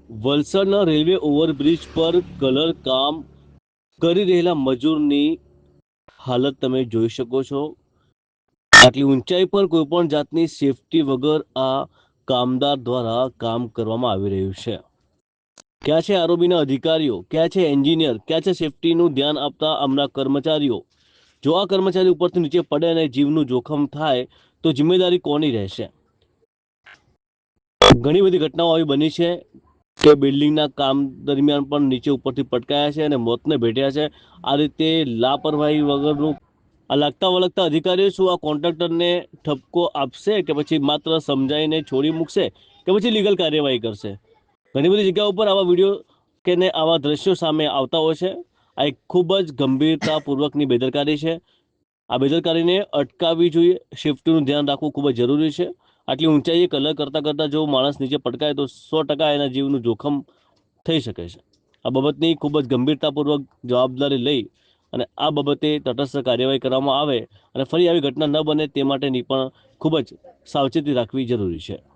વલસાડના railway overbridge પર colour કામ કરી રહેલા મજૂરની હાલત તમે જોઈ શકો છો। આટલી ઊંચાઈ પર કોઈ પણ જાતની સેફટી વગર આ કામદાર દ્વારા કામ કરવામાં આવી રહ્યું છે। ક્યાં છે આરઓબીના અધિકારીઓ, ક્યાં છે એન્જિનિયર, ક્યાં છે સેફટીનું ધ્યાન આપતા આમના કર્મચારીઓ? જો આ કર્મચારી ઉપરથી નીચે પડે અને જીવનું જોખમ થાય તો જિમ્મેદારી કોની રહેશે? ઘણી બધી ઘટનાઓ આવી બની છે કે બિલ્ડિંગના કામ દરમિયાન પણ નીચે ઉપરથી પટકાયા છે અને મોતને ભેટ્યા છે। આ રીતે લાપરવાહી વગરનું આ લાગતા વળગતા અધિકારીઓ શું આ કોન્ટ્રાક્ટરને ઠપકો આપશે કે પછી માત્ર સમજાવીને છોડી મૂકશે કે પછી લીગલ કાર્યવાહી કરશે? ઘણી બધી જગ્યાઓ પર આવા વિડીયો કે ને આવા દ્રશ્યો સામે આવતા હોય છે। આ એક ખૂબ જ ગંભીરતાપૂર્વકની બેદરકારી છે। આ બેદરકારીને અટકાવવી જોઈએ। સેફટીનું ધ્યાન રાખવું ખૂબ જ જરૂરી છે। આટલી ઊંચાઈએ કલર કરતાં જો માણસ નીચે પટકાય તો 100% એના જીવનું જોખમ થઈ શકે છે। આ બાબતની ખૂબ જ ગંભીરતાપૂર્વક જવાબદારી લઈ અને આ બાબતે તટસ્થ કાર્યવાહી કરવામાં આવે અને ફરી આવી ઘટના ન બને તે માટેની પણ ખૂબ જ સાવચેતી રાખવી જરૂરી છે।